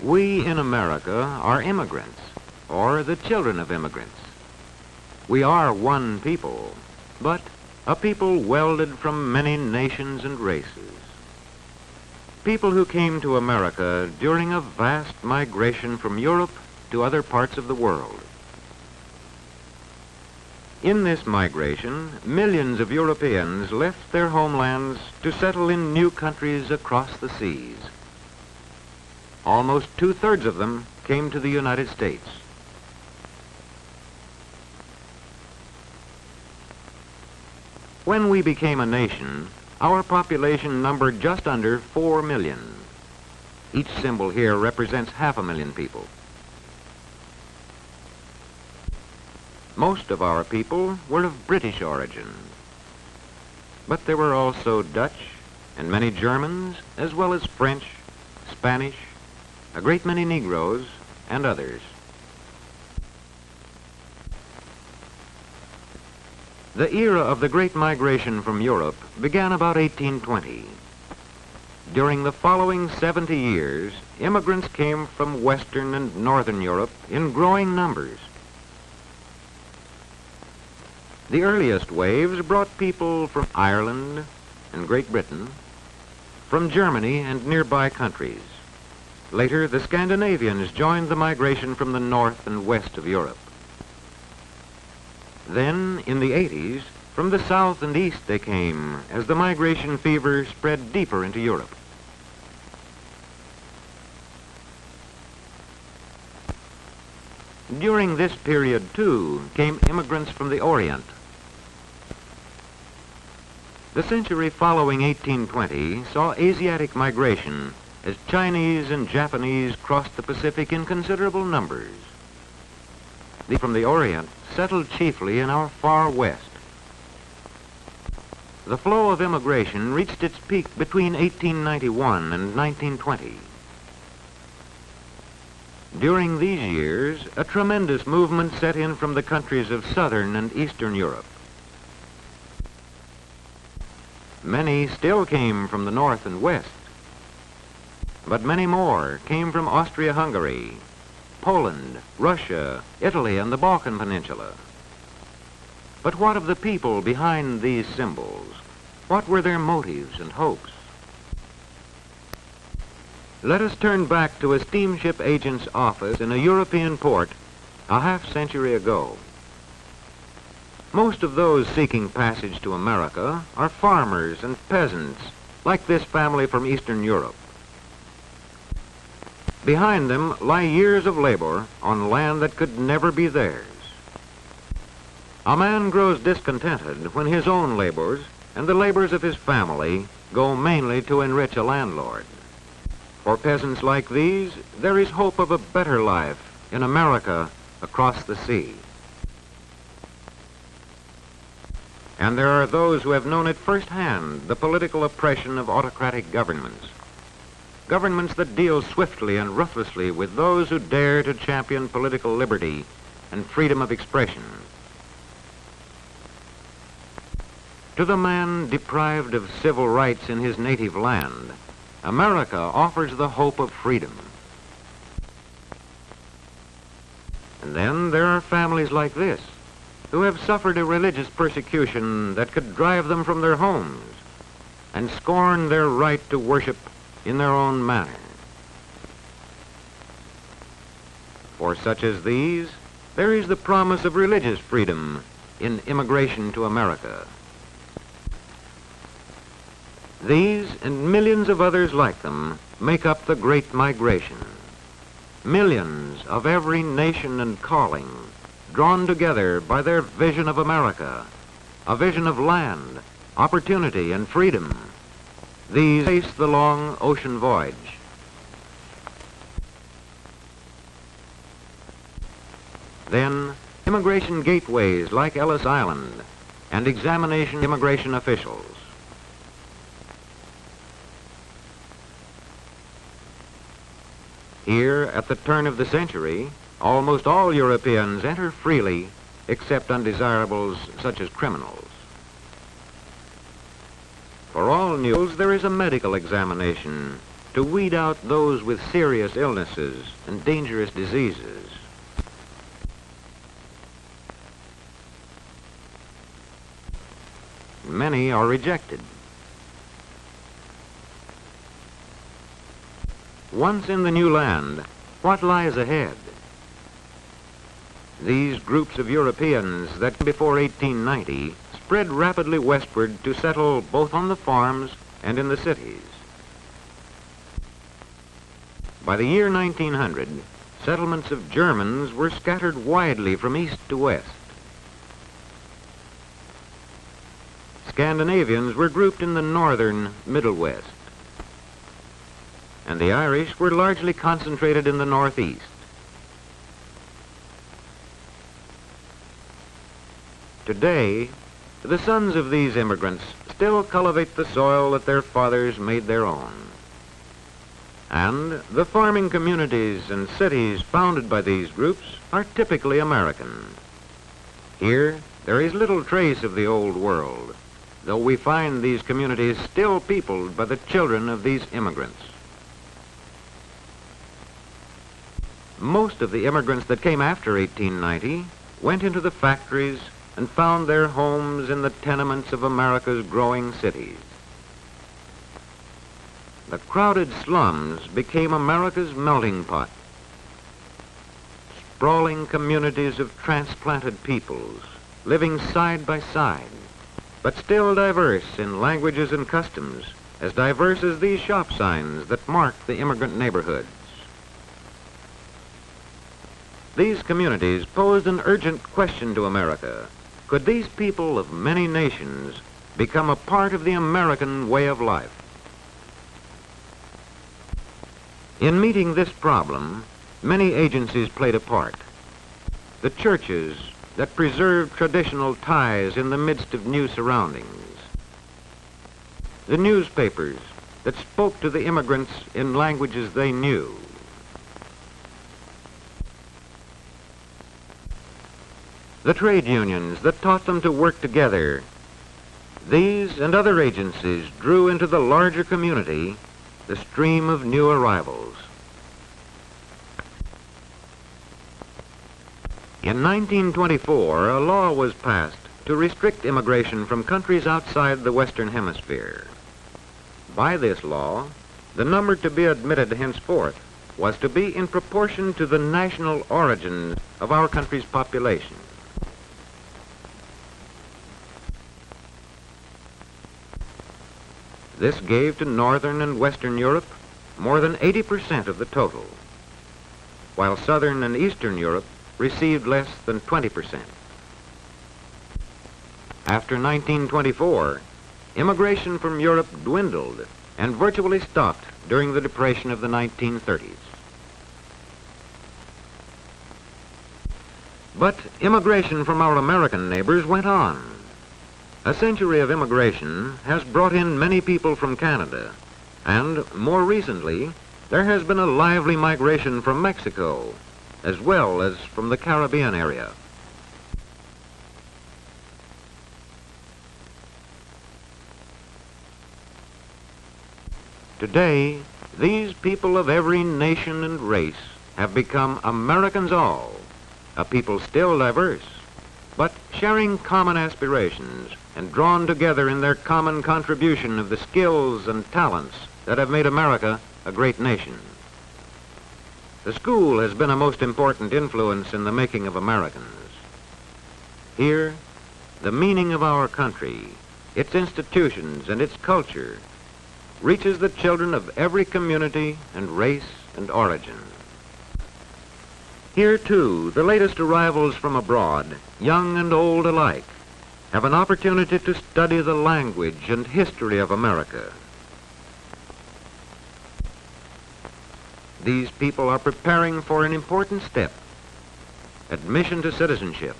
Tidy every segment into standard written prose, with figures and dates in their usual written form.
We in America are immigrants, or the children of immigrants. We are one people, but a people welded from many nations and races. People who came to America during a vast migration from Europe to other parts of the world. In this migration, millions of Europeans left their homelands to settle in new countries across the seas. Almost 2/3 of them came to the United States. When we became a nation, our population numbered just under 4 million. Each symbol here represents 500,000 people. Most of our people were of British origin, but there were also Dutch and many Germans, as well as French, Spanish, a great many Negroes, and others. The era of the Great Migration from Europe began about 1820. During the following 70 years, immigrants came from Western and Northern Europe in growing numbers. The earliest waves brought people from Ireland and Great Britain, from Germany and nearby countries. Later, the Scandinavians joined the migration from the north and west of Europe. Then, in the 80s, from the south and east they came as the migration fever spread deeper into Europe. During this period, too, came immigrants from the Orient. The century following 1820 saw Asiatic migration as Chinese and Japanese crossed the Pacific in considerable numbers. They from the Orient settled chiefly in our far west. The flow of immigration reached its peak between 1891 and 1920. During these years, a tremendous movement set in from the countries of Southern and Eastern Europe. Many still came from the north and west, but many more came from Austria-Hungary, Poland, Russia, Italy, and the Balkan Peninsula. But what of the people behind these symbols? What were their motives and hopes? Let us turn back to a steamship agent's office in a European port a half-century ago. Most of those seeking passage to America are farmers and peasants, like this family from Eastern Europe. Behind them lie years of labor on land that could never be theirs. A man grows discontented when his own labors and the labors of his family go mainly to enrich a landlord. For peasants like these, there is hope of a better life in America across the sea. And there are those who have known at firsthand the political oppression of autocratic governments. Governments that deal swiftly and ruthlessly with those who dare to champion political liberty and freedom of expression. To the man deprived of civil rights in his native land, America offers the hope of freedom. And then there are families like this, who have suffered a religious persecution that could drive them from their homes and scorn their right to worship in their own manner. For such as these, there is the promise of religious freedom in immigration to America. These and millions of others like them make up the Great Migration. Millions of every nation and calling, drawn together by their vision of America, a vision of land, opportunity, and freedom. These face the long ocean voyage. Then, immigration gateways like Ellis Island and examination immigration officials. Here, at the turn of the century, almost all Europeans enter freely, except undesirables such as criminals. For all mules, there is a medical examination to weed out those with serious illnesses and dangerous diseases. Many are rejected. Once in the new land, what lies ahead? These groups of Europeans that before 1890 spread rapidly westward to settle both on the farms and in the cities. By the year 1900, settlements of Germans were scattered widely from east to west. Scandinavians were grouped in the northern Middle West, and the Irish were largely concentrated in the northeast. Today, the sons of these immigrants still cultivate the soil that their fathers made their own. And the farming communities and cities founded by these groups are typically American. Here, there is little trace of the old world, though we find these communities still peopled by the children of these immigrants. Most of the immigrants that came after 1890 went into the factories and found their homes in the tenements of America's growing cities. The crowded slums became America's melting pot. Sprawling communities of transplanted peoples, living side by side, but still diverse in languages and customs, as diverse as these shop signs that mark the immigrant neighborhoods. These communities posed an urgent question to America. Could these people of many nations become a part of the American way of life? In meeting this problem, many agencies played a part. The churches that preserved traditional ties in the midst of new surroundings. The newspapers that spoke to the immigrants in languages they knew. The trade unions that taught them to work together. These and other agencies drew into the larger community the stream of new arrivals. In 1924, a law was passed to restrict immigration from countries outside the Western Hemisphere. By this law, the number to be admitted henceforth was to be in proportion to the national origins of our country's population. This gave to Northern and Western Europe more than 80% of the total, while Southern and Eastern Europe received less than 20%. After 1924, immigration from Europe dwindled and virtually stopped during the Depression of the 1930s. But immigration from our American neighbors went on. A century of immigration has brought in many people from Canada, and more recently, there has been a lively migration from Mexico, as well as from the Caribbean area. Today, these people of every nation and race have become Americans all, a people still diverse, but sharing common aspirations and drawn together in their common contribution of the skills and talents that have made America a great nation. The school has been a most important influence in the making of Americans. Here, the meaning of our country, its institutions, and its culture reaches the children of every community and race and origin. Here, too, the latest arrivals from abroad, young and old alike, have an opportunity to study the language and history of America. These people are preparing for an important step, admission to citizenship.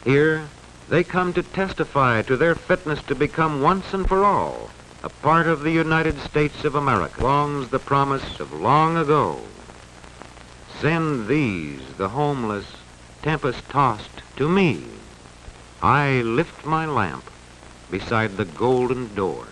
Here, they come to testify to their fitness to become once and for all a part of the United States of America. Longs the promise of long ago. Send these, the homeless, tempest-tossed, to me. I lift my lamp beside the golden door.